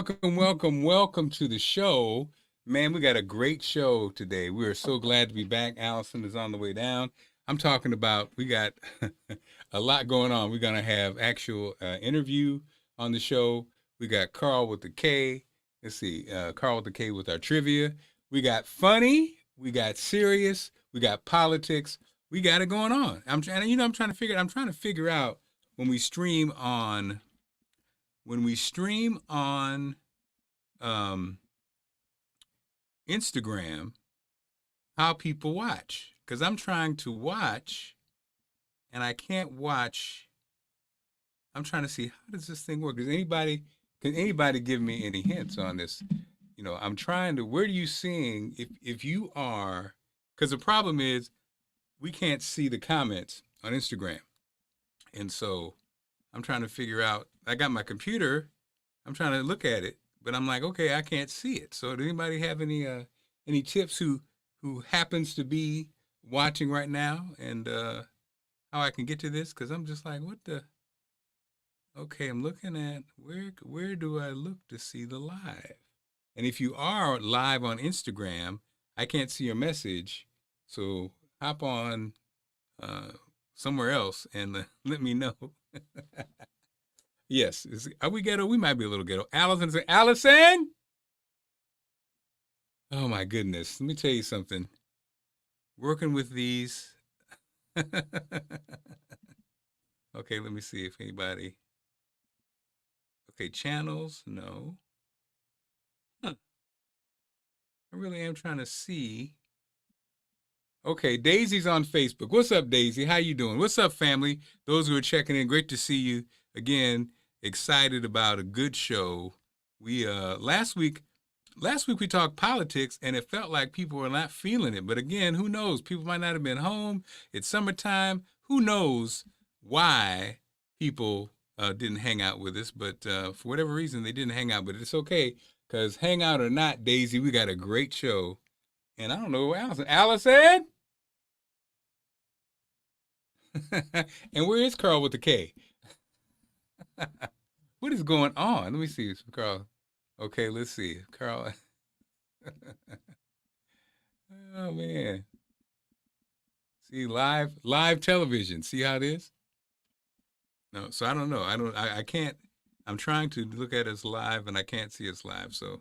welcome to the show. Man, we got a great show today. We are so glad to be back. Allison is on the way down. I'm talking about, we got a lot going on. We're going to have actual interview on the show. We got Carl with the K. Let's see, Carl with the K with our trivia. We got funny, we got serious, we got politics. We got it going on. I'm trying to figure out when we stream on Instagram, how people watch. Because I'm trying to watch, and I can't watch. I'm trying to see, how does this thing work? Can anybody give me any hints on this? I'm trying to, where do you seeing, if you are, because the problem is, we can't see the comments on Instagram. And so I'm trying to figure out, I got my computer, I'm trying to look at it, but I'm like, okay, I can't see it. So does anybody have any tips who happens to be watching right now, and how I can get to this? Because I'm just like, okay, I'm looking at, where do I look to see the live? And if you are live on Instagram, I can't see your message. So hop on somewhere else and let me know. Yes. Are we ghetto? We might be a little ghetto. Allison? Oh, my goodness. Let me tell you something. Working with these. Okay, let me see if anybody. Okay, channels. No. Huh. I really am trying to see. Okay, Daisy's on Facebook. What's up, Daisy? How you doing? What's up, family? Those who are checking in, great to see you again. Excited about a good show. We last week we talked politics, and it felt like people were not feeling it. But again, who knows? People might not have been home. It's summertime. Who knows why people didn't hang out with us? But for whatever reason, they didn't hang out. But it's okay, because hang out or not, Daisy, we got a great show. And I don't know, Allison? And where is Carl with the K? What is going on? Let me see, Carl. Okay, let's see. Carl. Oh, man. See, live television. See how it is? No, so I don't know. I can't. I'm trying to look at us live, and I can't see us live. So,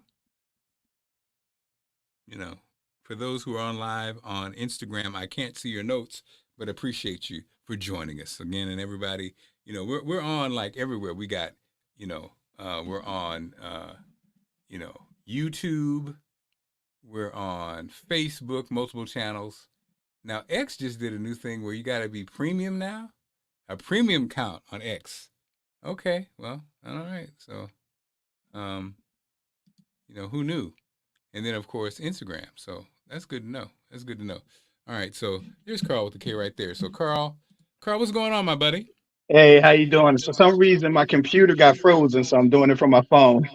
for those who are on live on Instagram, I can't see your notes, but appreciate you for joining us again. And everybody, we're on like everywhere. We got, we're on, YouTube. We're on Facebook, multiple channels. Now, X just did a new thing where you got to be premium now, a premium count on X. Okay, well, all right. So, who knew? And then, of course, Instagram. So that's good to know. All right, so there's Carl with the K right there. So, Carl, what's going on, my buddy? Hey, how you doing? For some reason, my computer got frozen, so I'm doing it from my phone.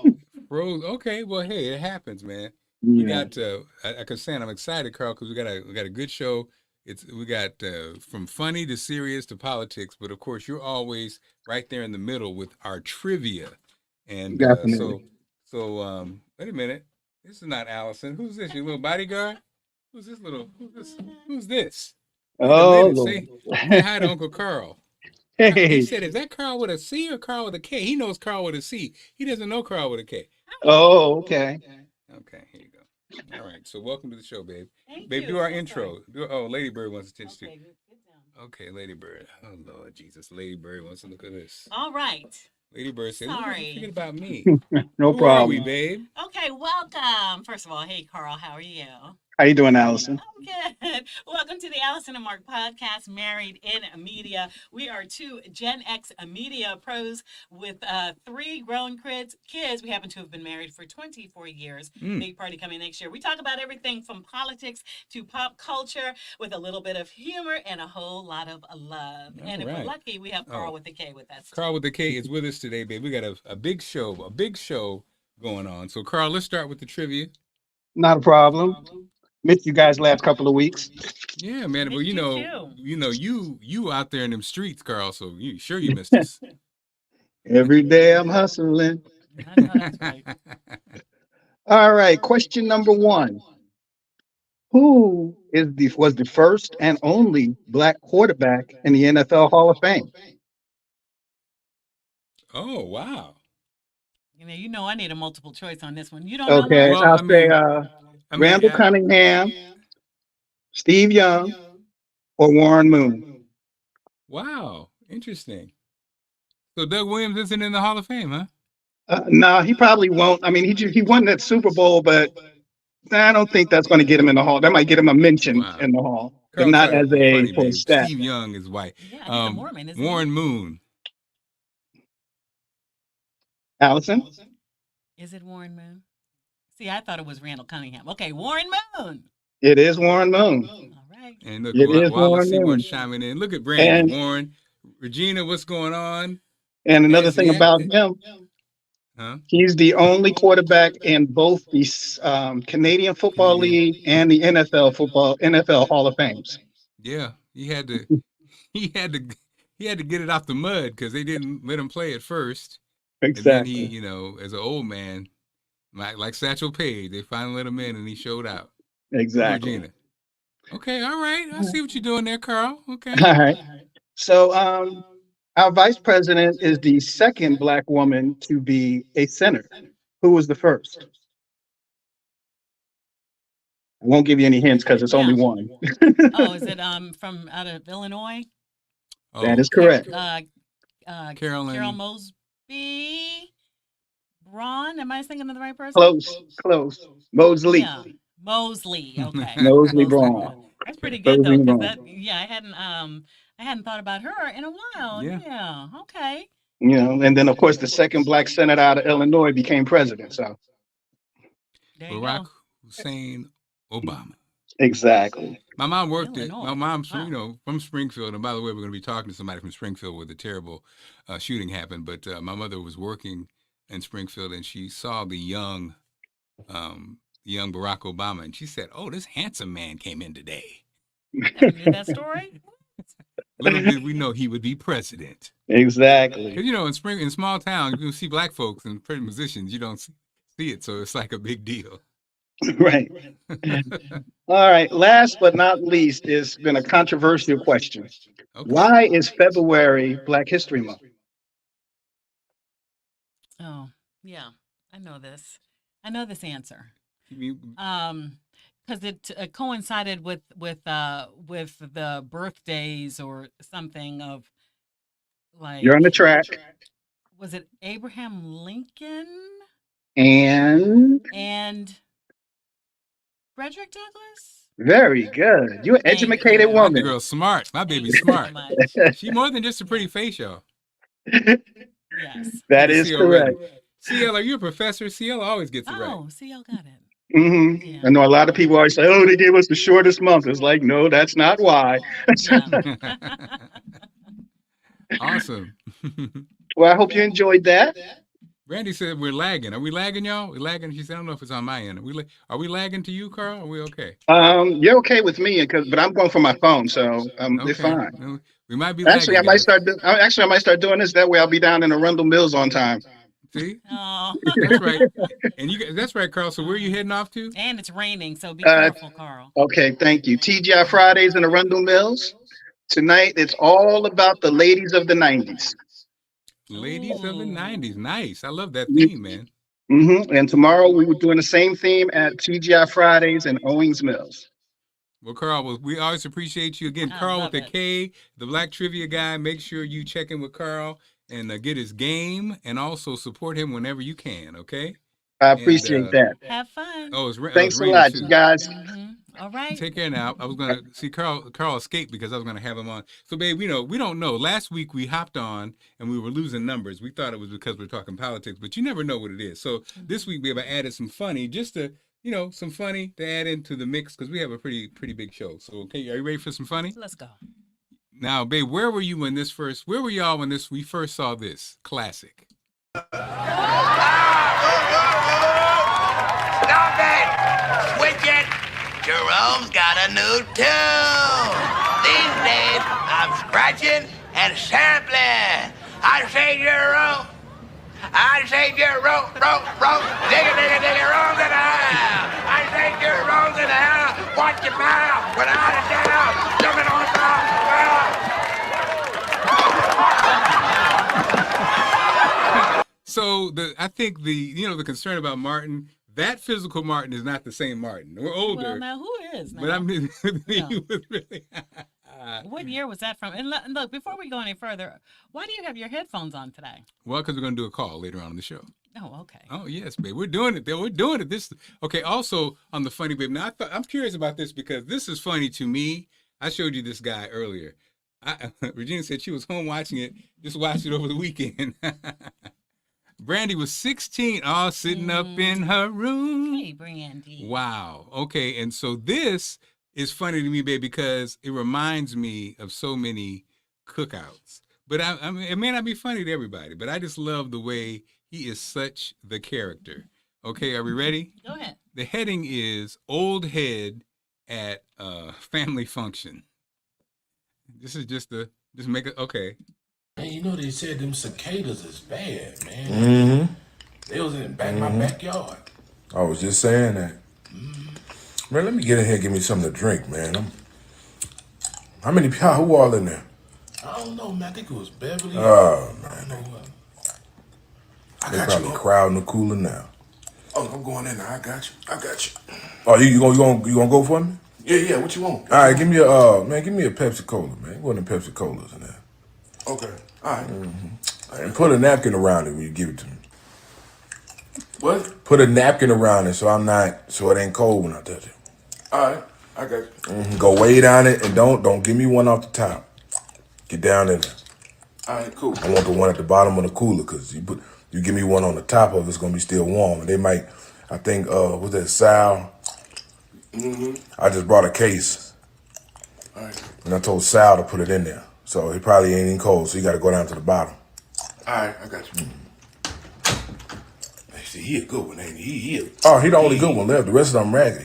Rose, okay, well, hey, it happens, man. We Yeah, got, like I was saying, I'm excited, Carl, because we got a good show. We got from funny to serious to politics, but of course, you're always right there in the middle with our trivia. And definitely. wait a minute. This is not Allison. Who's this? Your little bodyguard? Who's this little? Who's this? Wait a Oh, minute. Lord. Say hi to Uncle Carl. He Hey. said, "Is that Carl with a C or Carl with a K?" He knows Carl with a C. He doesn't know Carl with a K. Oh, okay. Okay, here you go. All right. So welcome to the show, babe. Babe, do our intro. Lady Bird wants attention too. Okay, Lady Bird. Oh Lord Jesus, Lady Bird wants to look at this. All right. Lady Bird said, "Look, forget about me." No Who are we, problem. babe? Okay, welcome. First of all, hey, Carl, how are you? How you doing, Allison? I'm good. Welcome to the Allison Marc podcast, Married in Media. We are two Gen X media pros with three grown kids. We happen to have been married for 24 years. Big party coming next year. We talk about everything from politics to pop culture with a little bit of humor and a whole lot of love. And if we're lucky, we have Carl with the K with us. Carl with the K is with us today, babe. We got a big show going on. So, Carl, let's start with the trivia. Not a problem. Missed you guys last couple of weeks. Yeah, man. Well, too. you out there in them streets, Carl. So you missed us. Every day I'm hustling. I know that's right. All right, question number one. Who was the first and only black quarterback in the NFL Hall of Fame? Oh, wow. You know, I need a multiple choice on this one. You don't know Okay, mine? Well, I'll say I mean, Randall Cunningham, Steve Young, or Warren Moon. wow, interesting. So Doug Williams isn't in the Hall of Fame, huh? No, he probably won't. I mean, he won that Super Bowl, but I don't think that's going to get him in the Hall. That might get him a mention Wow. in the Hall, but Carl, not try as to a funny, for a babe. stat. Steve Young is white. Yeah, he's a Mormon, isn't Warren Moon. Allison? Is it Warren Moon? See, I thought it was Randall Cunningham. Okay, Warren Moon. It is Warren Moon. All right. And look, It is Wallace Warren Moon. Seymour's chiming in. Look at Brandy, And Warren, Regina, what's going on? and another Nancy, thing about him, huh? he's the only quarterback in both the Canadian Football League and the NFL Hall of Fames. Yeah, he had to get it off the mud because they didn't let him play at first. Exactly. And then he, as an old man, like Satchel Paige, they finally let him in and he showed out. Exactly. Regina. Okay, all right. I see what you're doing there, Carl. Okay. All right. So our vice president is the second black woman to be a senator. Who was the first? I won't give you any hints because it's only one. Oh, is it from out of Illinois? Oh, That is correct. Carolyn. Carol Mosby. Braun? Am I thinking of the right person? Close. Mosley. Yeah. Mosley. Okay. Mosley Braun. That's pretty good though, Mosley because Braun. I hadn't thought about her in a while. Yeah. Okay. And then of course the second black senator out of Illinois became president. So There you Barack go. Hussein Obama. exactly. My mom worked it. Illinois. My mom's, Wow. from Springfield. And by the way, we're going to be talking to somebody from Springfield where the terrible shooting happened. But my mother was working in Springfield and she saw the young Barack Obama. And she said, "Oh, this handsome man came in today." Never knew that story. Little did we know he would be president. Exactly. Because, in small towns, you see black folks and musicians, you don't see it. So it's like a big deal. Right. All right. Last but not least, it's been a controversial question. Okay. Why is February Black History Month? Oh, yeah. I know this. I know this answer. You mean- Because it coincided with the birthdays or something of like. You're on the track. Was it Abraham Lincoln And and Frederick Douglass? very good. You're an Thank educated you. My woman. girl's smart. My Thank baby's you so smart. much. She more than just a pretty face, y'all. Yes. That You is see already. correct. CL, are you a professor? CL always gets it right. Oh, CL got it. I know a lot of people always say, "Oh, they gave us the shortest month." It's like, no, that's not why. Yeah. Awesome. Well, I hope you enjoyed that. Randy said we're lagging. Are we lagging, y'all? We lagging? She said, I don't know if it's on my end. Are we lagging to you, Carl? Are we okay? You're okay with me, but I'm going for my phone, so it's Okay. fine. No, we might be Actually, I lagging. might guys. start doing this. That way, I'll be down in Arundel Mills on time. See? Oh. That's right. And that's right, Carl. So where are you heading off to? And it's raining, so be careful, Carl. Okay, thank you. TGI Fridays in Arundel Mills. Tonight, it's all about the ladies of the '90s. Ladies of the Ooh. 90s. Nice. I love that theme, man. And tomorrow, we were doing the same theme at TGI Fridays in Owings Mills. Well, Carl, we always appreciate you. Again, I Carl love with the it. K, the Black Trivia guy. Make sure you check in with Carl and get his game and also support him whenever you can, okay? I appreciate that. Have fun. Oh, it's Thanks a raining lot, too. you guys. All right. Take care now. I was gonna see Carl escaped because I was gonna have him on. So, babe, we don't know. Last week we hopped on and we were losing numbers. We thought it was because we're talking politics, but you never know what it is. So this week we have added some funny, just to some funny to add into the mix because we have a pretty big show. So, okay, are you ready for some funny? Let's go. Now, babe, where were you when where were y'all when we first saw this classic? Stop it! Switch it! Jerome's got a new tune! These days, I'm scratching and sampling. I say, Jerome, I say you're roll, digga, digga, digga, rolls in the house. I say you're rolls in the house. Watch your mouth. Without a doubt, jumping on top. So I think the concern about Martin, that physical Martin is not the same Martin. We're older. Well, now who is? Now? But I mean, he No. was really. What year was that from? And look, before we go any further, why do you have your headphones on today? Well, because we're going to do a call later on in the show. Oh, okay. Oh yes, babe, we're doing it. We're doing it. This okay. Also on the funny, babe. Now I'm curious about this because this is funny to me. I showed you this guy earlier. Regina said she was home watching it. Just watched it over the weekend. Brandy was 16, all sitting up in her room. Hey, Brandy. Wow. Okay, and so this is funny to me, babe, because it reminds me of so many cookouts. But I mean, it may not be funny to everybody, but I just love the way he is such the character. Okay, are we ready? Go ahead. The heading is Old Head at Family Function. This is just make it, okay. Man, you know they said them cicadas is bad, man. They was in the back of my backyard. I was just saying that. Man, let me get in here and give me something to drink, man. Who all in there? I don't know, man. I think it was Beverly. Oh, I don't man. know what. I They got probably you. crowding the cooler now. Oh, I'm going in there. I got you. Oh, you gonna go for me? Yeah. What you want? All right, give me a Pepsi Cola, man. One of them Pepsi Colas in there. Okay. All right. And put a napkin around it when you give it to me. What? Put a napkin around it so it ain't cold when I touch it. All right. I got you. Go way down it and don't give me one off the top. Get down in there. All right. Cool. I want the one at the bottom of the cooler because you give me one on the top of it, it's gonna be still warm. And they might, I think, what's that, Sal? I just brought a case. All right. And I told Sal to put it in there. So it probably ain't even cold, so you gotta go down to the bottom. All right. I got you. Hey, see, he a good one, ain't he? He The only good one left. The rest of them raggedy.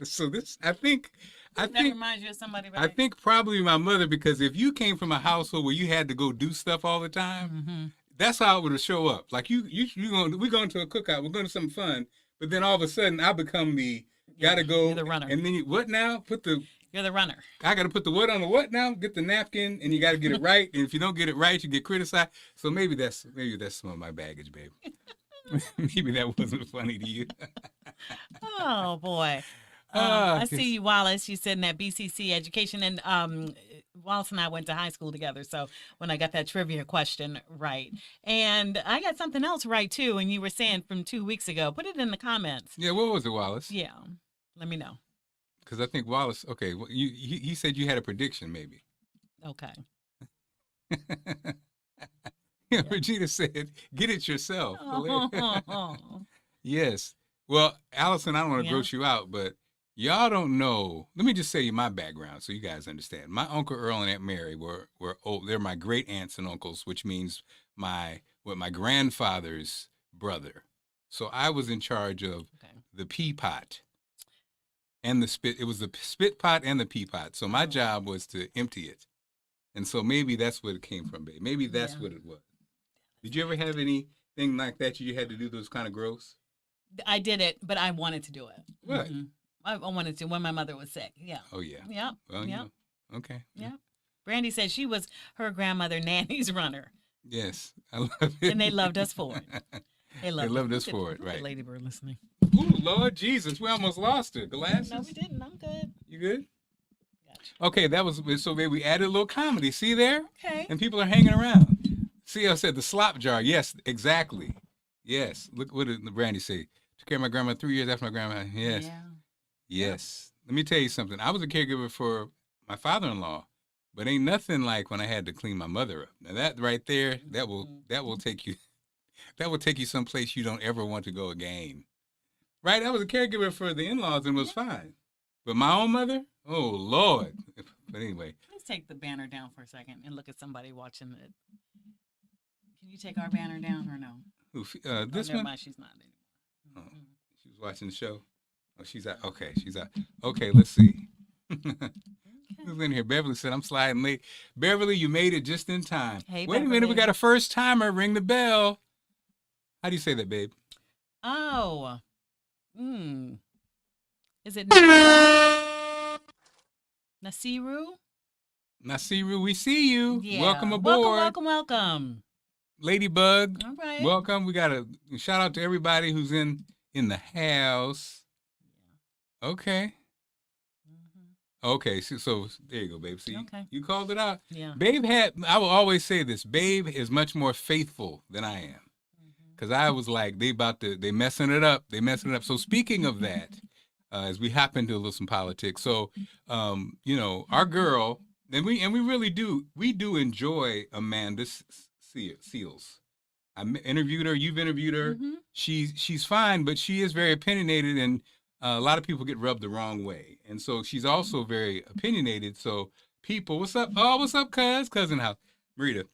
So this, I think That reminds you of somebody, right? I think probably my mother, because if you came from a household where you had to go do stuff all the time, that's how it would show up. Like we're going to a cookout, we're going to something fun, but then all of a sudden I become gotta go. You're the runner. And then what now? You're the runner. I got to put the what on the what now? Get the napkin, and you got to get it right. And if you don't get it right, you get criticized. So maybe that's some of my baggage, baby. Maybe that wasn't funny to you. Oh, boy. I see you, Wallace. You said in that BCC education, and Wallace and I went to high school together. So when I got that trivia question right, and I got something else right too, and you were saying from 2 weeks ago, put it in the comments. Yeah, what was it, Wallace? Yeah, let me know. Because I think Wallace. Okay, well, he said you had a prediction, maybe. Okay. Yeah, Regina said, "Get it yourself." Oh. Yes. Well, Allison, I don't want to Yeah. gross you out, but y'all don't know. Let me just say my background so you guys understand. My Uncle Earl and Aunt Mary were old. They're my great aunts and uncles, which means my grandfather's brother. So I was in charge of the pea pot and the spit. It was the spit pot and the pea pot. So my job was to empty it. And so maybe that's what it came from, babe. Maybe that's what it was. Did you ever have anything like that you had to do those kind of gross? I did it, but I wanted to do it. What? Mhm. I wanted to when my mother was sick. Yeah. Oh, yeah. Yep. Well, you Yep. know. Okay. Yeah. Brandy said she was her grandmother Nanny's runner, Yes. I love it. and they loved us for it. They loved us Look for at- it, look at right. Lady Bird listening. Ooh, Lord Jesus. We almost lost her. Glasses? No, we didn't. I'm good. You good? Gotcha. Okay, that was, so maybe we added a little comedy. See there? Okay. And people are hanging around. See, I said the slop jar. Yes, exactly. Yes. Look, what did Brandy say? Took care of my grandma 3 years after my grandma. Yes. Yeah. Yes. Let me tell you something. I was a caregiver for my father-in-law, but ain't nothing like when I had to clean my mother up. Now that right there, that will take you someplace you don't ever want to go again. Right? I was a caregiver for the in-laws and was fine. But my own mother? Oh Lord. But anyway. Let's take the banner down for a second and look at somebody watching it. Can you take our banner down or no? This never one? mind, she's not anymore. Oh, she was watching the show. Oh, she's out. Okay, she's out. Okay, let's see. Who's in here? Beverly said, I'm sliding late. Beverly, you made it just in time. Hey, Wait a minute, we Beverly. got a first timer. Ring the bell. How do you say that, babe? Oh. Is it Nasiru? Nasiru, we see you. Yeah. Welcome aboard. Welcome. Ladybug. All right. Welcome. We got a shout out to everybody who's in the house. Okay. Okay, so there you go, babe. See, Okay. you called it out. Yeah. Babe I will always say this, Babe is much more faithful than I am. Because I was like, they messing it up. So speaking of that, as we hop into some politics, so, our girl, and we really do, enjoy Amanda Seals. I interviewed her, you've interviewed her. Mm-hmm. She's fine, but she is very opinionated, and a lot of people get rubbed the wrong way. And so she's also very opinionated. So people, what's up? Oh, what's up, cousin house? Marita.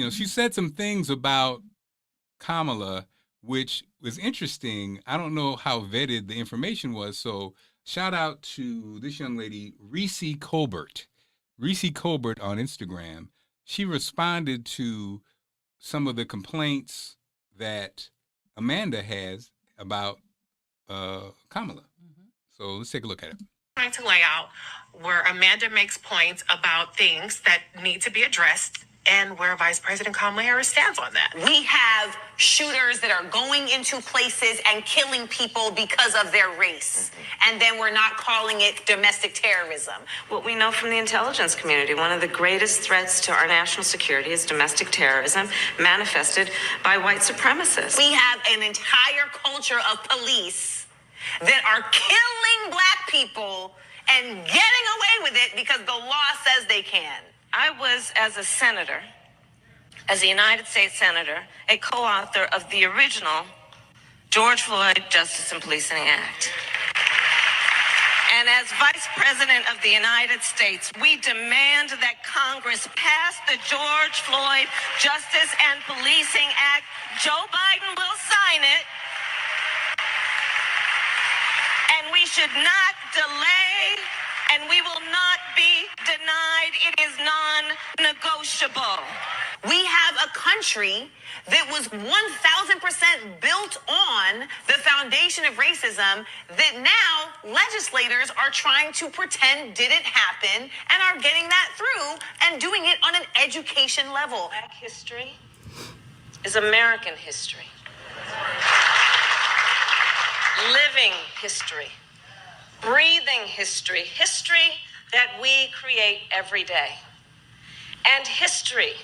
She said some things about Kamala, which was interesting. I don't know how vetted the information was. So shout out to this young lady, Reese Colbert. Reese Colbert on Instagram. She responded to some of the complaints that Amanda has about Kamala. So let's take a look at it. Trying to lay out where Amanda makes points about things that need to be addressed and where Vice President Kamala Harris stands on that. We have shooters that are going into places and killing people because of their race. And then we're not calling it domestic terrorism. What we know from the intelligence community, one of the greatest threats to our national security is domestic terrorism manifested by white supremacists. We have an entire culture of police that are killing black people and getting away with it because the law says they can. I was, as a senator, as a United States Senator, a co-author of the original George Floyd Justice and Policing Act. And as Vice President of the United States, we demand that Congress pass the George Floyd Justice and Policing Act. Joe Biden will sign it. And we should not delay, and we will not be denied. It is non-negotiable. We have a country that was 1,000% built on the foundation of racism that now legislators are trying to pretend didn't happen and are getting that through and doing it on an education level. Black history is American history. Living history, breathing history, history that we create every day, and history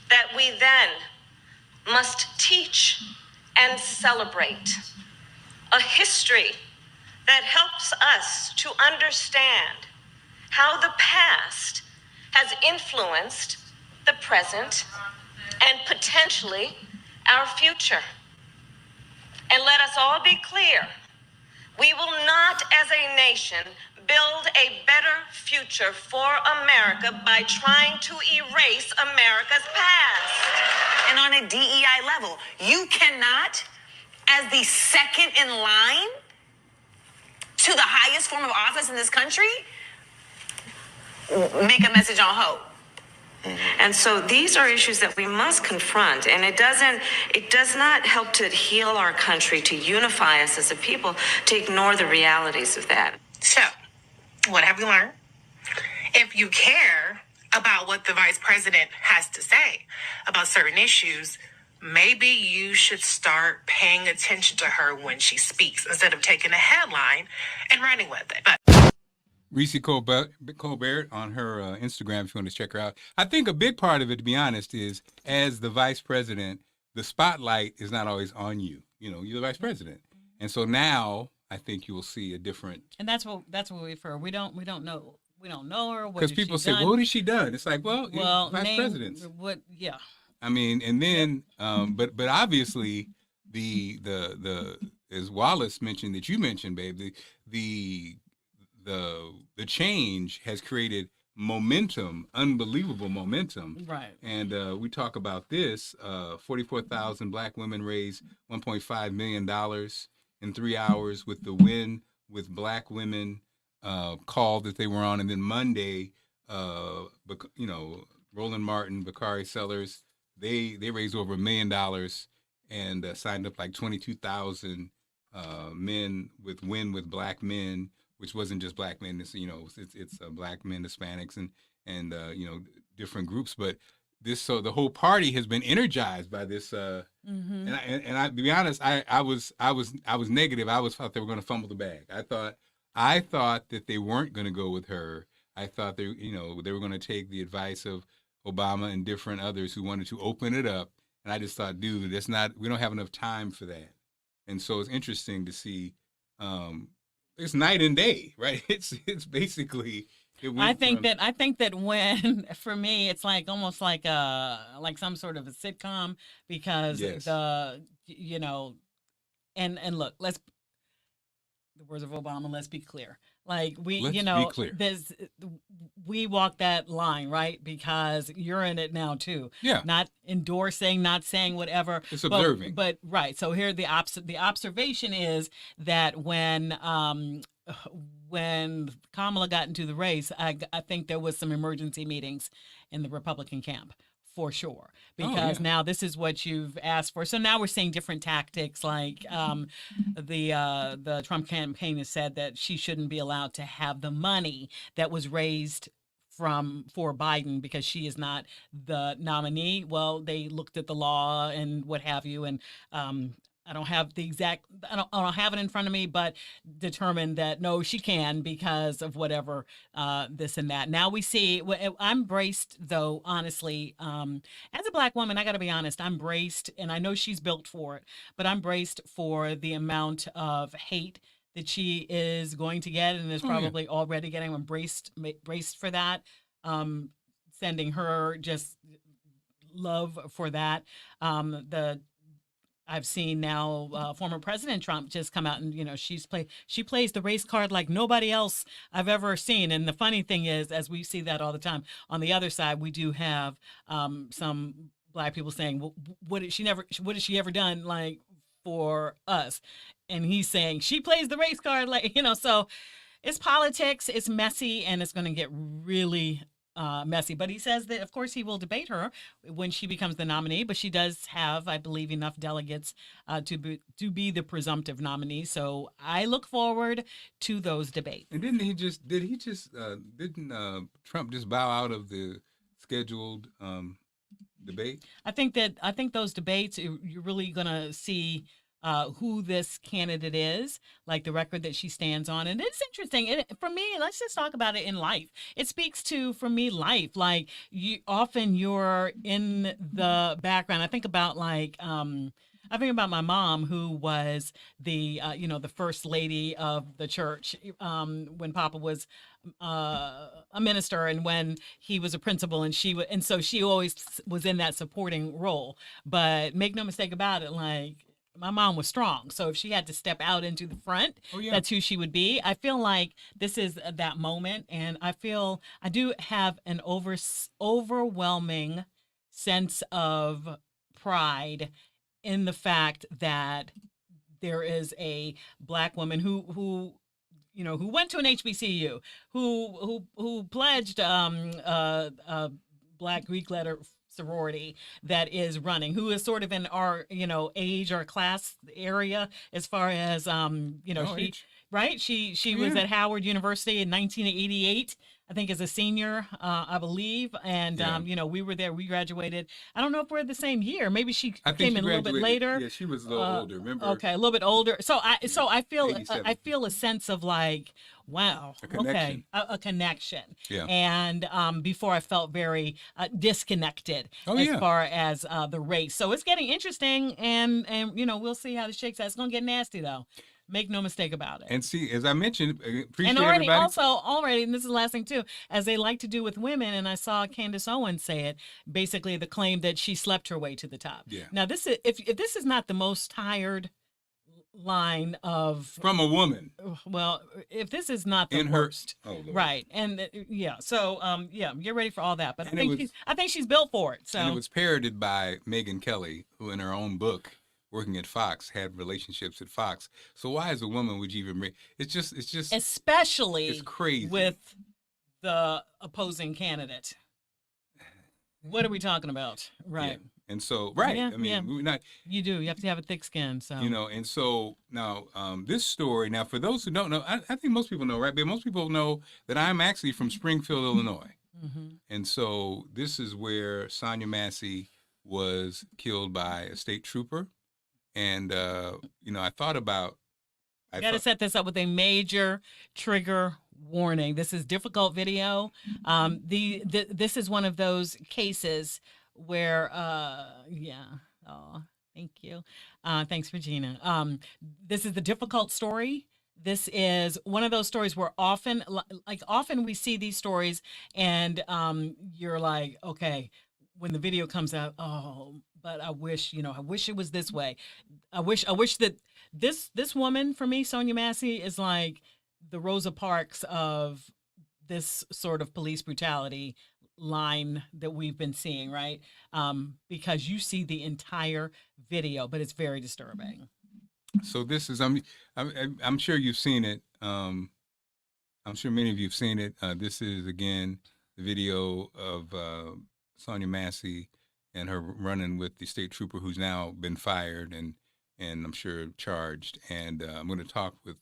that we then must teach and celebrate. A history that helps us to understand how the past has influenced the present and potentially our future. And let us all be clear, we will not as a nation build a better future for America by trying to erase America's past. And on a DEI level, you cannot, as the second in line to the highest form of office in this country, make a message on hope. And so these are issues that we must confront, and it does not help to heal our country, to unify us as a people, to ignore the realities of that. So, what have we learned? If you care about what the vice president has to say about certain issues, maybe you should start paying attention to her when she speaks instead of taking a headline and running with it. But Reese Colbert on her Instagram, if you want to check her out. I think a big part of it, to be honest, is as the vice president, the spotlight is not always on you. You know, you're the vice president. And so now I think you will see a different. And that's what we've heard. We don't know her. Because people say, well, what has she done? It's like, well vice presidents. What? Yeah. I mean, and then, but obviously the as Wallace mentioned, that you mentioned, babe, the change has created momentum, unbelievable momentum. Right. And we talk about this, 44,000 black women raised $1.5 million in 3 hours with the Win with Black Women call that they were on. And then Monday, Roland Martin, Bakari Sellers, they raised over $1 million and signed up like 22,000 men with Win with Black Men, which wasn't just Black men. It's it's Black men, Hispanics, and different groups. But so the whole party has been energized by this. And I, to be honest, I was negative. I thought they were going to fumble the bag. I thought that they weren't going to go with her. I thought they were going to take the advice of Obama and different others who wanted to open it up. And I just thought, dude, we don't have enough time for that. And so it's interesting to see, it's night and day, right? It's basically. I think that when, for me, it's like almost like some sort of a sitcom, because Yes. and look, the words of Obama, let's be clear. Like Let's be clear. we walk that line, right? Because you're in it now too. Yeah. Not endorsing, not saying whatever. It's observing. But right. So here the observation is that when Kamala got into the race, I think there was some emergency meetings in the Republican camp. For sure, because now this is what you've asked for. So now we're seeing different tactics, like the Trump campaign has said that she shouldn't be allowed to have the money that was raised for Biden because she is not the nominee. Well, they looked at the law and what have you, and I don't have the exact, I don't have it in front of me, but determined that no, she can because of whatever, this and that. Now we see, I'm braced though, honestly, as a Black woman, I gotta be honest, I'm braced, and I know she's built for it, but I'm braced for the amount of hate that she is going to get and is probably already getting. I'm braced for that. Sending her just love for that. I've seen now former President Trump just come out and, she plays the race card like nobody else I've ever seen. And the funny thing is, as we see that all the time, on the other side, we do have some Black people saying, well, what has she ever done like for us? And he's saying she plays the race card like, so it's politics, it's messy, and it's going to get really messy. But he says that, of course, he will debate her when she becomes the nominee, but she does have, I believe, enough delegates to be the presumptive nominee. So I look forward to those debates. And didn't Trump just bow out of the scheduled debate? I think those debates, you're really going to see who this candidate is, like the record that she stands on. And it's interesting. For me, let's just talk about it in life. It speaks to, for me, life. Like you're in the background. I think about my mom, who was the first lady of the church when Papa was a minister and when he was a principal, and so she always was in that supporting role. But make no mistake about it, like, my mom was strong. So if she had to step out into the front, that's who she would be. I feel like this is that moment. And I do have an overwhelming sense of pride in the fact that there is a Black woman who went to an HBCU, who pledged Black Greek letter sorority that is running, who is sort of in our age or class area as far as she was at Howard University in 1988, I think, as a senior, I believe, and we were there. We graduated. I don't know if we're the same year. Maybe she came in a little bit later. Yeah, she was a little older. Remember? Okay, a little bit older. So I feel a sense of like, wow, a connection. Yeah. And before I felt very disconnected as far as the race. So it's getting interesting, and we'll see how this shakes out. It's gonna get nasty though. Make no mistake about it. And see, as I mentioned, appreciate and everybody. already, and this is the last thing too, as they like to do with women, and I saw Candace Owens say it, basically the claim that she slept her way to the top. Yeah. Now this is, if this is not the most tired line from a woman. Well, if this is not the worst. Right. And so get ready for all that. But I think she's built for it. So, and it was parroted by Megyn Kelly, who in her own book, working at Fox, had relationships at Fox. So why, as a woman, would you even? It's just especially it's crazy with the opposing candidate. What are we talking about? Right. And so, right. Yeah, I mean, yeah. we're not, You do. You have to have a thick skin. So you know, and so now this story, now for those who don't know, I think most people know, right? But most people know that I'm actually from Springfield, Illinois. Mm-hmm. And so this is where Sonia Massey was killed by a state trooper. And, you know, I thought about... I got to set this up with a major trigger warning. This is difficult video. This is one of those cases where, yeah. Oh, thank you. Thanks, Regina. This is the difficult story. This is one of those stories where often we see these stories and you're like, okay, when the video comes out, oh, but I wish it was this way. I wish that this woman, for me, Sonia Massey, is like the Rosa Parks of this sort of police brutality line that we've been seeing, right? Because you see the entire video, but it's very disturbing. So this is, I'm sure you've seen it. I'm sure many of you have seen it. This is, again, the video of Sonia Massey and her running with the state trooper who's now been fired and I'm sure charged. And I'm going to talk with,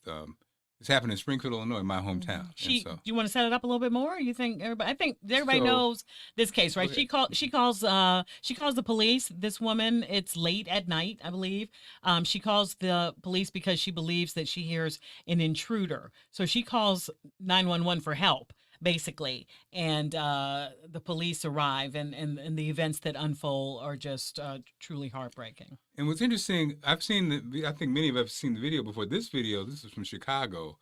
this happened in Springfield, Illinois, my hometown. Do you want to set it up a little bit more? You think everybody? I think everybody knows this case, right? She calls the police. This woman. It's late at night, I believe. She calls the police because she believes that she hears an intruder. So she calls 911 for help, basically, and the police arrive, and the events that unfold are just truly heartbreaking. And what's interesting, I think many of us have seen the video before. This is from Chicago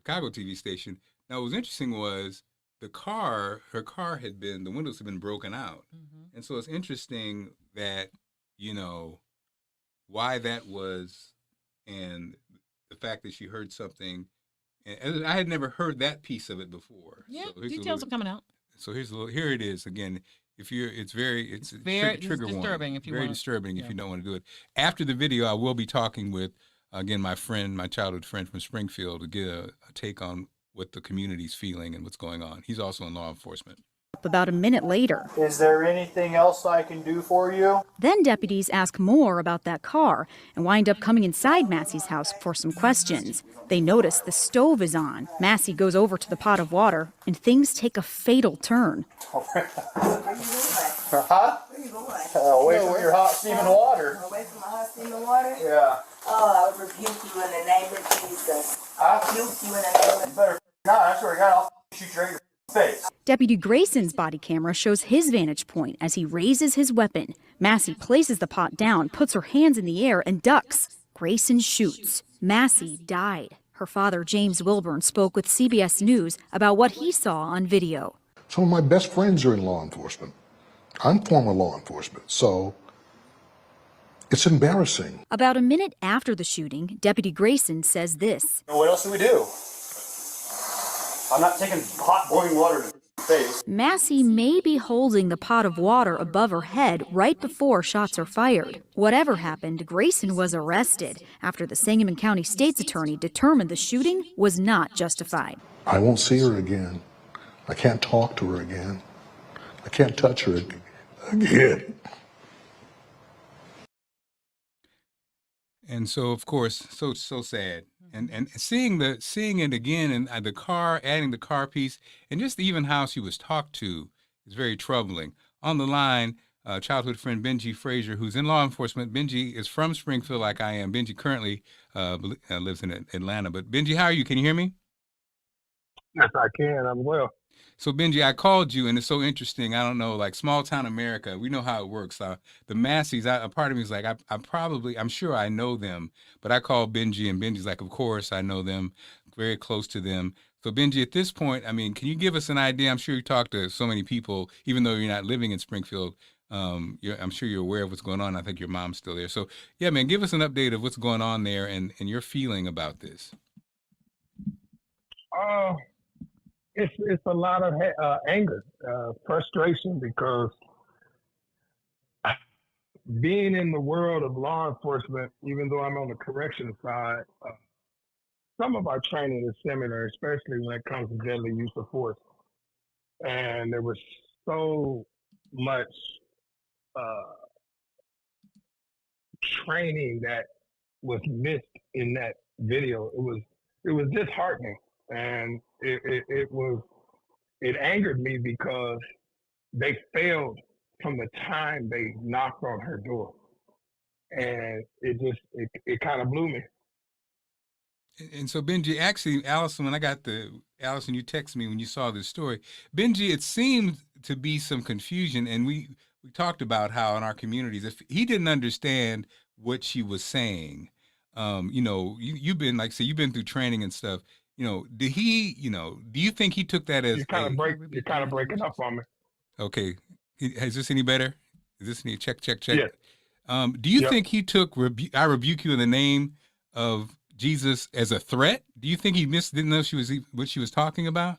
TV station. Now, what was interesting was her car had been, the windows had been broken out. Mm-hmm. And so it's interesting that, you know, why that was, and the fact that she heard something. And I had never heard that piece of it before. Yeah, so details are coming out. So here it is again. It's very trigger warning. Disturbing if you very disturbing if you don't want to do it. After the video, I will be talking with, again, my childhood friend from Springfield, to get a take on what the community's feeling and what's going on. He's also in law enforcement. About a minute later. Is there anything else I can do for you? Then deputies ask more about that car and wind up coming inside Massey's house for some questions. They notice the stove is on. Massey goes over to the pot of water and things take a fatal turn. Huh? Away from your hot steaming water. Away from my hot steaming water? Yeah. Oh, I rebuke you in the name of Jesus. I rebuke you in the name of... You better not. I swear to God, I'll shoot you right in your face. Deputy Grayson's body camera shows his vantage point as he raises his weapon. Massey places the pot down, puts her hands in the air, and ducks. Grayson shoots. Massey died. Her father, James Wilburn, spoke with CBS News about what he saw on video. Some of my best friends are in law enforcement. I'm former law enforcement, so it's embarrassing. About a minute after the shooting, Deputy Grayson says this. What else do we do? I'm not taking hot boiling water to the face. Massey may be holding the pot of water above her head right before shots are fired. Whatever happened, Grayson was arrested after the Sangamon County State's attorney determined the shooting was not justified. I won't see her again. I can't talk to her again. I can't touch her again. And so, of course, so sad. And seeing it again, and the car, adding the car piece, and just even how she was talked to is very troubling. On the line, childhood friend Benji Frazier, who's in law enforcement. Benji is from Springfield, like I am. Benji currently lives in Atlanta. But Benji, how are you? Can you hear me? Yes, I can. I'm well. So Benji, I called you, and it's so interesting. I don't know, like small town America, we know how it works. The Masseys, a part of me is like, I'm sure I know them, but I called Benji, and Benji's like, of course I know them, very close to them. So Benji, at this point, I mean, can you give us an idea? I'm sure you talk to so many people, even though you're not living in Springfield. I'm sure you're aware of what's going on. I think your mom's still there. So yeah, man, give us an update of what's going on there and your feeling about this. It's a lot of anger, frustration, because being in the world of law enforcement, even though I'm on the correction side, some of our training is similar, especially when it comes to deadly use of force. And there was so much training that was missed in that video. It was disheartening, and it angered me because they failed from the time they knocked on her door, and it kind of blew me. And so Benji, actually, Allison, when Allison, you texted me when you saw this story. Benji, it seemed to be some confusion, and we talked about how in our communities, if he didn't understand what she was saying, you've been, like, say, you've been through training and stuff. Did he, do you think he took that as You're kind of breaking up on me. Okay, is this any better? Is this any check? Yeah. Do you think he took I rebuke you in the name of Jesus as a threat? Do you think he didn't know what she was talking about?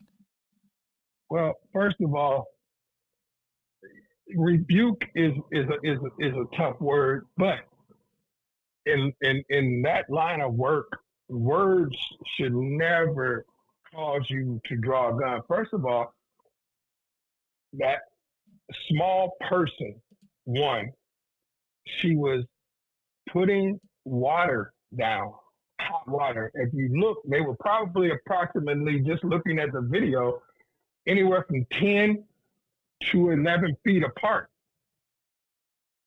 Well, first of all, rebuke is a tough word, but in that line of work, words should never cause you to draw a gun. First of all, that small person, she was putting water down, hot water. If you look, they were probably approximately, just looking at the video, anywhere from 10 to 11 feet apart.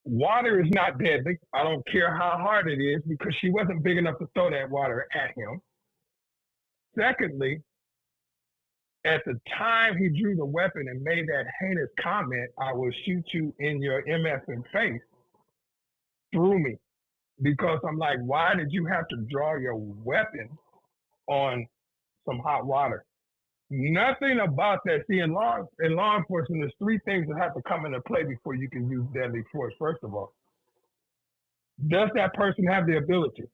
Water is not deadly. I don't care how hard it is, because she wasn't big enough to throw that water at him. Secondly, at the time he drew the weapon and made that heinous comment, "I will shoot you in your MFing face," threw me, because I'm like, why did you have to draw your weapon on some hot water? Nothing about that. See, in law enforcement, there's three things that have to come into play before you can use deadly force. First of all, does that person have the ability?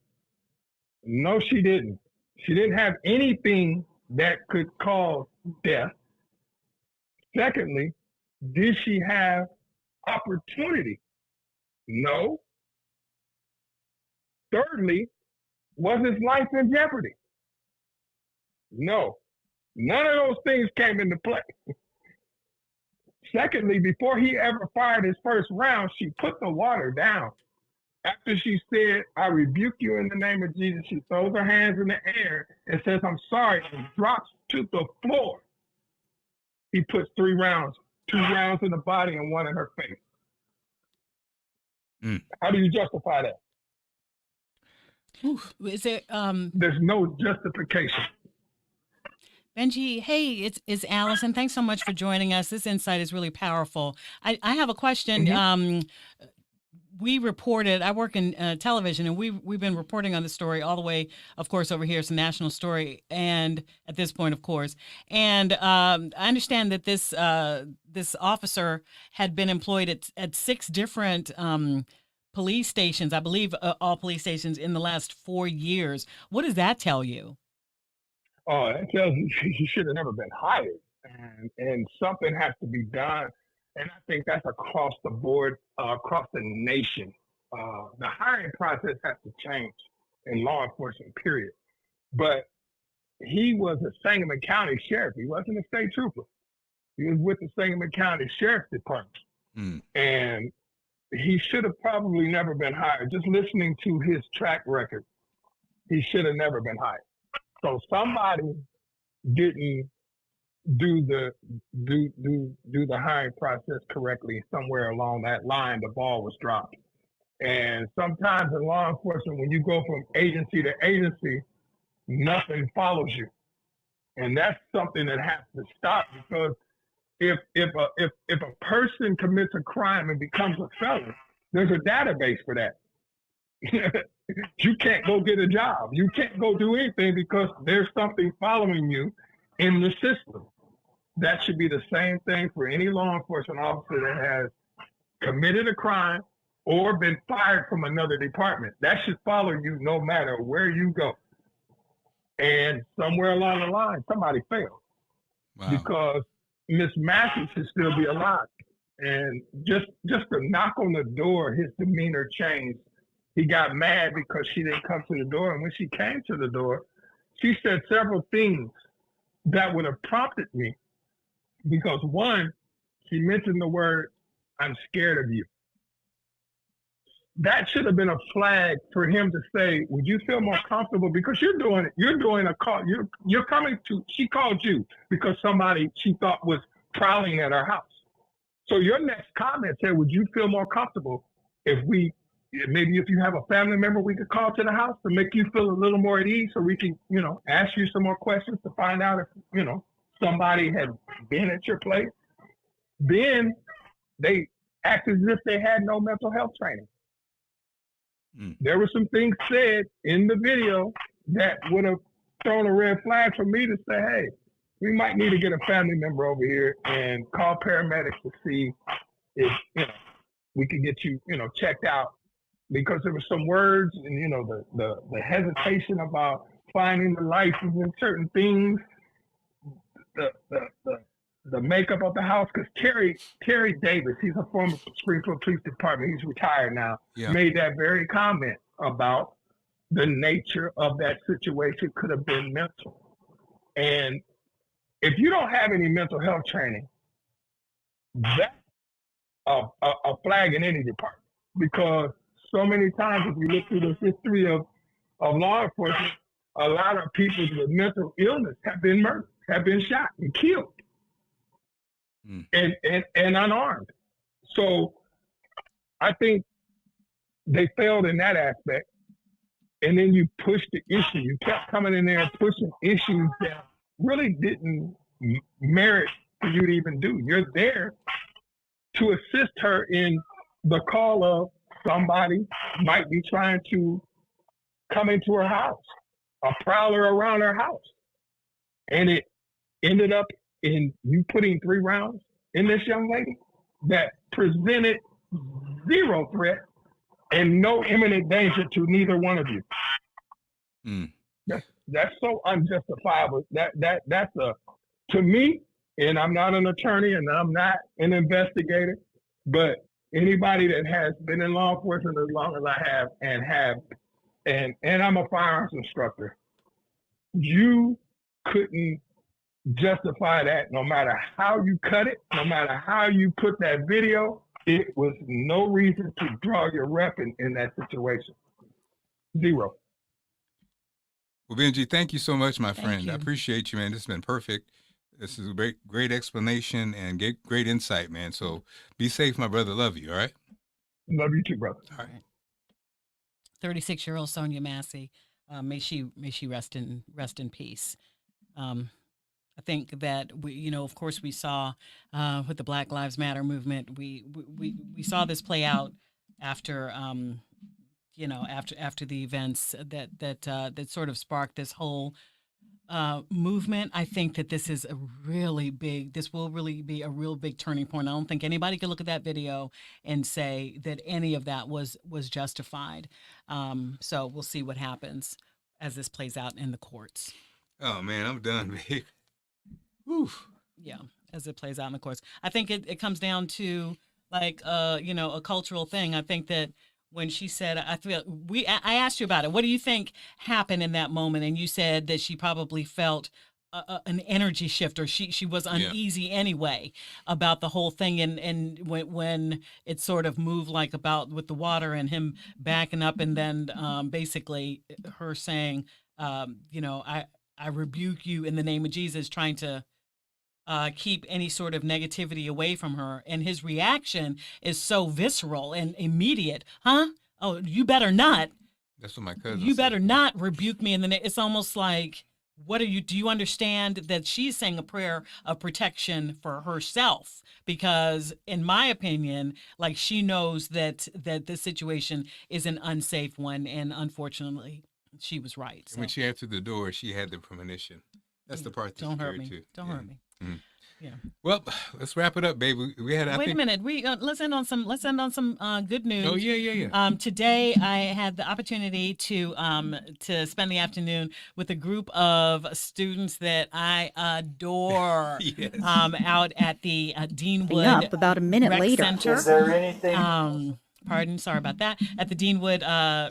No, she didn't. She didn't have anything that could cause death. Secondly, did she have opportunity? No. Thirdly, was his life in jeopardy? No. None of those things came into play. Secondly, before he ever fired his first round, she put the water down. After she said, "I rebuke you in the name of Jesus," she throws her hands in the air and says, "I'm sorry," and drops to the floor. He puts 3 rounds, 2 rounds in the body and 1 in her face. How do you justify that? Is there There's no justification. Benji, hey, it's Allison. Thanks so much for joining us. This insight is really powerful. I have a question. We reported, I work in television, and we've been reporting on the story all the way, of course, over here. It's a national story, and at this point, of course. And I understand that this officer had been employed at 6 different police stations, I believe all police stations, in the last 4 years. What does that tell you? Oh, that tells you he should have never been hired, and something has to be done. And I think that's across the board, across the nation. The hiring process has to change in law enforcement, period. But he was a Sangamon County sheriff. He wasn't a state trooper. He was with the Sangamon County Sheriff's Department. And he should have probably never been hired. Just listening to his track record, he should have never been hired. So somebody didn't do the hiring process correctly. Somewhere along that line, the ball was dropped. And sometimes in law enforcement, when you go from agency to agency, nothing follows you, and that's something that has to stop. Because if a person commits a crime and becomes a felon, there's a database for that. You can't go get a job. You can't go do anything because there's something following you in the system. That should be the same thing for any law enforcement officer that has committed a crime or been fired from another department. That should follow you no matter where you go. And somewhere along the line, somebody failed. Wow. Because Miss Massey should still be alive. And just to knock on the door, his demeanor changed. He got mad because she didn't come to the door. And when she came to the door, she said several things that would have prompted me. Because one, she mentioned the word, "I'm scared of you." that should have been a flag for him to say, would you feel more comfortable? Because you're doing a call. You're coming to, she called you because somebody she thought was prowling at her house. So your next comment said, would you feel more comfortable if maybe if you have a family member we could call to the house to make you feel a little more at ease so we can, ask you some more questions to find out if, somebody had been at your place. Then they acted as if they had no mental health training. There were some things said in the video that would have thrown a red flag for me to say, hey, we might need to get a family member over here and call paramedics to see if, we can get you, checked out. Because there were some words and, the hesitation about finding the license in certain things, the makeup of the house, because Terry Davis, he's a former Springfield Police Department, he's retired now, made that very comment about the nature of that situation could have been mental. And if you don't have any mental health training, that's a flag in any department. Because so many times, if you look through the history of law enforcement, a lot of people with mental illness have been murdered, have been shot and killed. And unarmed. So I think they failed in that aspect. And then you pushed the issue. You kept coming in there and pushing issues that really didn't merit for you to even do. You're there to assist her in the call of somebody might be trying to come into her house, a prowler around her house. And it ended up in you putting 3 rounds in this young lady that presented zero threat and no imminent danger to neither one of you. That's so unjustifiable. That's to me, and I'm not an attorney and I'm not an investigator, but anybody that has been in law enforcement as long as I have and I'm a firearms instructor, you couldn't justify that no matter how you cut it, no matter how you put that video. It was no reason to draw your weapon in that situation. Zero. Well, Benji, thank you so much, my friend. you. I appreciate you, man. This has been perfect. This is a great explanation and great insight, man. So be safe, my brother. Love you. All right. Love you too, brother. All right. 36-year-old Sonia Massey, may she rest in peace. I think that we, of course, we saw with the Black Lives Matter movement, we saw this play out after, after the events that sort of sparked this whole movement. I think that this is this will really be a real big turning point. I don't think anybody can look at that video and say that any of that was justified. So we'll see what happens as this plays out in the courts. Oh man, I'm done, babe. Oof. Yeah, as it plays out in the courts. I think it comes down to a cultural thing. I think that when she said, I asked you about it. What do you think happened in that moment? And you said that she probably felt an energy shift, or she was uneasy anyway about the whole thing. And when it sort of moved with the water and him backing up, and then basically her saying, I rebuke you in the name of Jesus, trying to keep any sort of negativity away from her. And his reaction is so visceral and immediate. Huh? Oh, you better not. That's what my cousin You said. better not rebuke me in the name. It's almost like, do you understand that she's saying a prayer of protection for herself? Because in my opinion, she knows that this situation is an unsafe one. And unfortunately, she was right. So. When she entered the door, she had the premonition. That's the part that's Don't hurt me. too. Don't hurt me. Mm-hmm. Yeah. Well, let's wrap it up, baby. We had. Wait a minute. Let's end on some good news. Oh yeah. Today I had the opportunity to spend the afternoon with a group of students that I adore. Yes. Out at the Deenwood Up about a minute Rec later. Center. Is there anything? sorry about that, at the Deenwood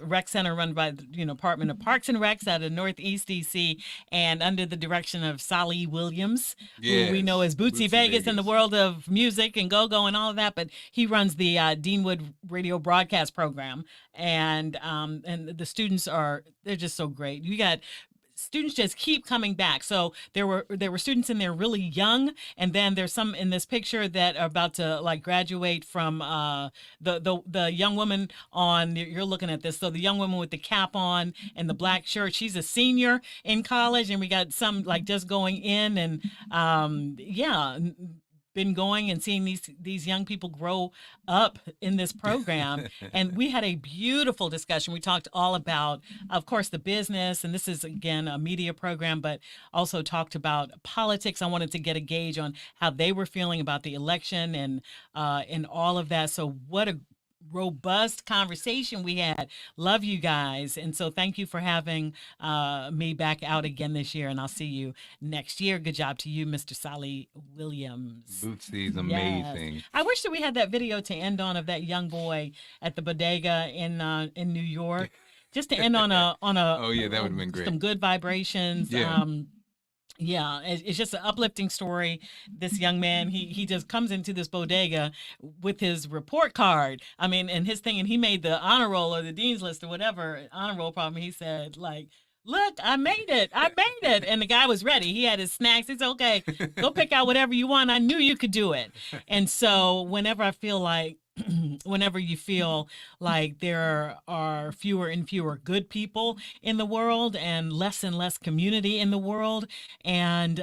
Rec Center run by the Department of Parks and Recs out of Northeast DC, and under the direction of Sally Williams, who we know as Bootsy Vegas in the world of music and go-go and all of that, but he runs the Deenwood radio broadcast program, and the students they're just so great. You got students just keep coming back. So there were students in there really young, and then there's some in this picture that are about to like graduate from the young woman on. You're looking at this. So the young woman with the cap on and the black shirt, she's a senior in college, and we got some like just going in, and been going and seeing these young people grow up in this program. And we had a beautiful discussion. We talked all about, of course, the business, and this is again a media program, but also talked about politics. I wanted to get a gauge on how they were feeling about the election and all of that. So what a robust conversation we had. Love you guys. And so thank you for having me back out again this year, and I'll see you next year. Good job to you, Mr. Sally Williams. Bootsy's amazing. Yes. I wish that we had that video to end on of that young boy at the bodega in New York, just to end on a oh yeah, that would have been great. Some good vibrations. Yeah. It's just an uplifting story. This young man, he just comes into this bodega with his report card. I mean, and his thing, and he made the honor roll or the dean's list or whatever honor roll problem. He said, like, look, I made it. And the guy was ready. He had his snacks. He said, okay, go pick out whatever you want. I knew you could do it. And so whenever you feel like there are fewer and fewer good people in the world and less community in the world, and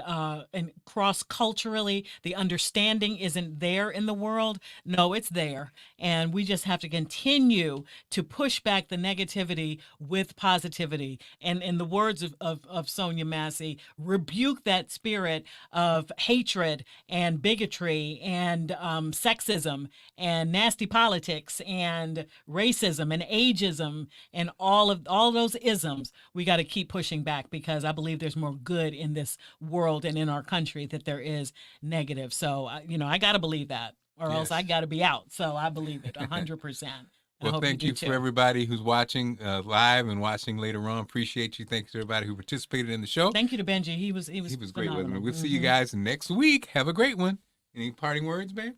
cross-culturally, the understanding isn't there in the world. No, it's there. And we just have to continue to push back the negativity with positivity. And in the words of Sonia Massey, rebuke that spirit of hatred and bigotry and sexism and nasty politics and racism and ageism and all those isms. We got to keep pushing back, because I believe there's more good in this world and in our country that there is negative. So, I got to believe that, or else I got to be out. So I believe it 100%. Well, thank you for everybody who's watching live and watching later on. Appreciate you. Thanks to everybody who participated in the show. Thank you to Benji. He was great, wasn't he? We'll see you guys next week. Have a great one. Any parting words, babe?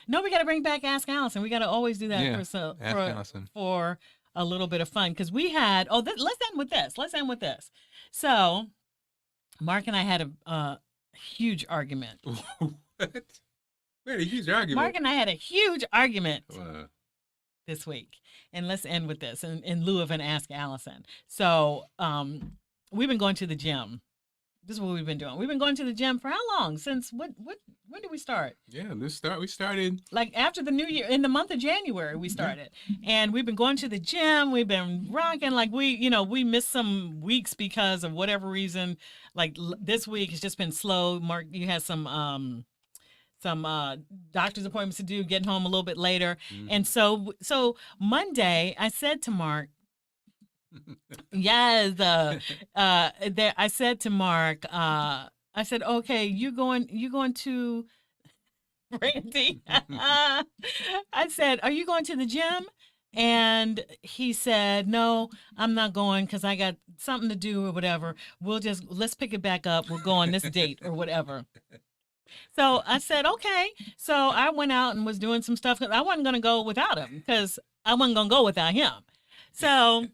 No, we got to bring back Ask Allison. We got to always do that Allison. for a little bit of fun, because we had. Let's end with this. So, Mark and I had a huge argument. What? We had a huge argument. Mark and I had a huge argument this week, and let's end with this in lieu of an Ask Allison. So, we've been going to the gym. This is what we've been doing. We've been going to the gym for how long? Since when did we start? Yeah, we started like after the new year, in the month of January we started. And we've been going to the gym. We've been rocking. Like we missed some weeks because of whatever reason. Like this week has just been slow. Mark, you had some doctor's appointments to do, getting home a little bit later. Mm-hmm. And so Monday I said to Mark, yes, I said to Mark, I said, okay, you're going to Randy. I said, are you going to the gym? And he said, no, I'm not going because I got something to do or whatever. Let's pick it back up. We'll go on this date or whatever. So I said, okay. So I went out and was doing some stuff. I wasn't going to go without him, because I wasn't going to go without him. So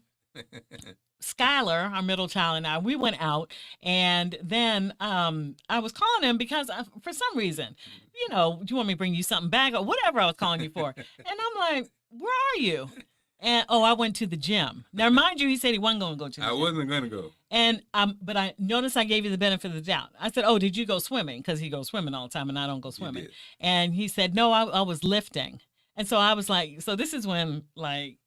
Skylar, our middle child, and I, we went out, and then I was calling him because for some reason, do you want me to bring you something back or whatever I was calling you for? And I'm like, where are you? And I went to the gym. Now, mind you, he said he wasn't going to go to the gym. I wasn't going to go. And but I noticed I gave you the benefit of the doubt. I said, oh, did you go swimming? Because he goes swimming all the time and I don't go swimming. And he said, no, I was lifting. And so I was like, so this is when like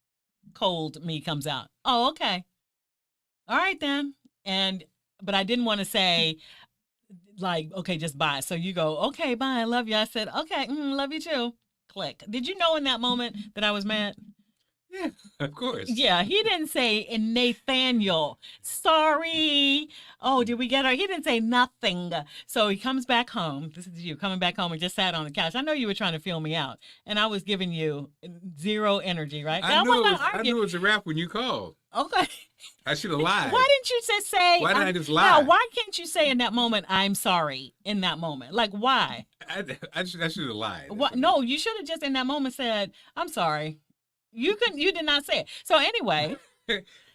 cold me comes out. Oh, okay. All right then. But I didn't want to say like, okay, just bye. So you go, okay, bye. I love you. I said, okay, love you too. Click. Did you know in that moment that I was mad? Yeah, of course. Yeah, he didn't say Nathaniel, sorry. Oh, did we get her? He didn't say nothing. So he comes back home. This is you coming back home and just sat on the couch. I know you were trying to feel me out, and I was giving you zero energy, right? I knew it was a wrap when you called. Okay. I should have lied. Why didn't you just say? Why did I just lie? Now, why can't you say in that moment, "I'm sorry"? In that moment, like why? I should have lied. What? No, you should have just in that moment said, "I'm sorry." You did not say it. So anyway.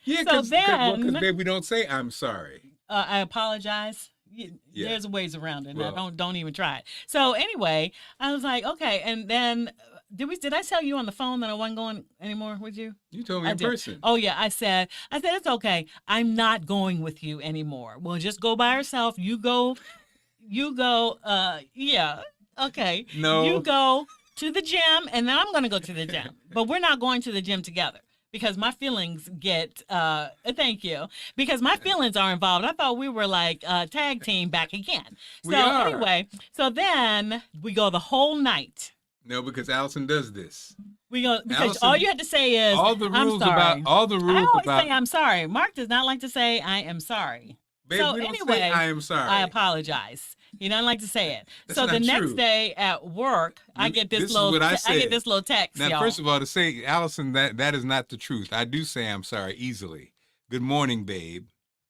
Yeah, so because then, babe, we don't say I'm sorry. I apologize. Yeah. There's ways around it. Well, Don't even try it. So anyway, I was like, okay. And then did I tell you on the phone that I wasn't going anymore with you? You told me in person. Oh yeah, I said it's okay. I'm not going with you anymore. We'll just go by ourselves. You go. Yeah. Okay. No. You go to the gym, and then I'm going to go to the gym. But we're not going to the gym together because my feelings get, thank you, because my feelings are involved. I thought we were like tag team back again. We are. Anyway, so then we go the whole night. No, because Allison does this. We go because Allison, all you had to say is all the rules I'm sorry. about all the rules I always about say I'm sorry. Mark does not like to say I am sorry. Babe, so we don't anyway, say I am sorry. I apologize. He doesn't like to say it. That's so the not next true. day at work, I get this little text. Now, y'all. first of all, to say, Allison, that is not the truth. I do say I'm sorry easily. Good morning, babe.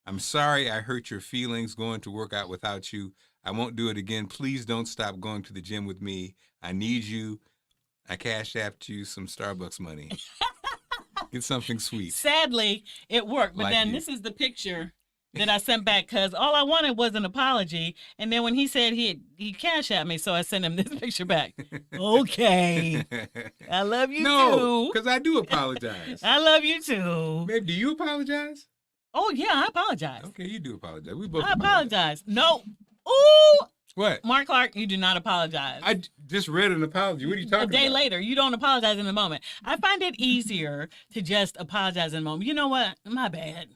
I'm sorry I hurt your feelings going to work out without you. I won't do it again. Please don't stop going to the gym with me. I need you. I cashed after you some Starbucks money. Get something sweet. Sadly, it worked. But Like then you. this is the picture that I sent back because all I wanted was an apology. And then when he said he cashed at me, so I sent him this picture back. Okay. I love you No, too. because I do apologize. I love you too. Babe, do you apologize? Oh, yeah, I apologize. Okay, you do apologize. We both I apologize. No. Ooh. What? Mark Clark, you do not apologize. I just read an apology. What are you talking about? A day later, you don't apologize in the moment. I find it easier to just apologize in the moment. You know what? My bad.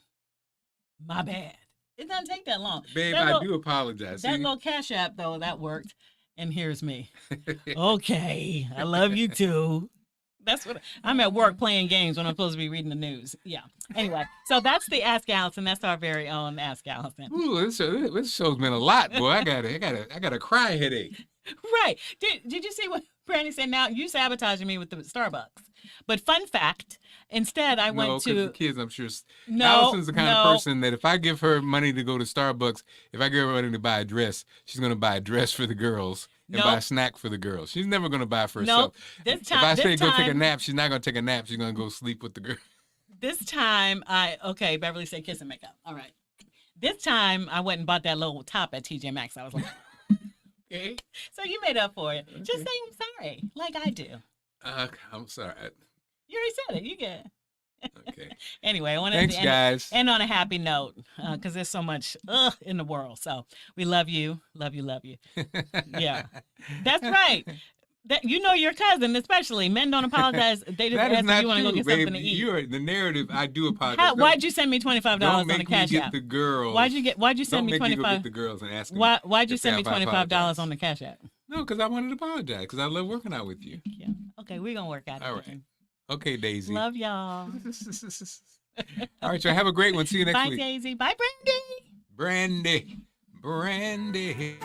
My bad. It doesn't take that long. Babe, I do apologize. That See? little Cash App, though, that worked. And here's me. Okay. I love you too. That's what I'm at work playing games when I'm supposed to be reading the news. Yeah. Anyway, so that's the Ask Allison. That's our very own Ask Allison. Ooh, this show's been a lot, boy. I got a cry headache. Right. Did you see what Brandy said? Now you sabotaging me with the Starbucks. But fun fact, instead I went to the kids. I'm sure. No, Allison's the kind of person that if I give her money to go to Starbucks, if I give her money to buy a dress, she's gonna buy a dress for the girls and buy a snack for the girls. She's never gonna buy for herself. This If time, I say go take a nap, she's not gonna take a nap. She's gonna go sleep with the girl. This time Beverly said kiss and make up. All right. This time I went and bought that little top at TJ Maxx. I was like, okay. So you made up for it. Just say I'm sorry, like I do. I'm sorry. You already said it. You get. Okay. Anyway, I want to end on a happy note because there's so much in the world. So we love you, love you, love you. Yeah, that's right. That you know your cousin, especially men don't apologize. They just ask if you want to go get something to eat. You're the narrative. I do apologize. Why'd you send me $25 on the Cash App? The girls. Why'd you send me $25? Don't make me go get the girls and ask them. Why'd you send me $25 on the Cash App? No, because I wanted to apologize because I love working out with you. Yeah. Okay, we're gonna work out. All right. Okay, Daisy. Love y'all. All right, y'all. Have a great one. See you next Bye, week. Daisy. Bye, Brandy. Brandy.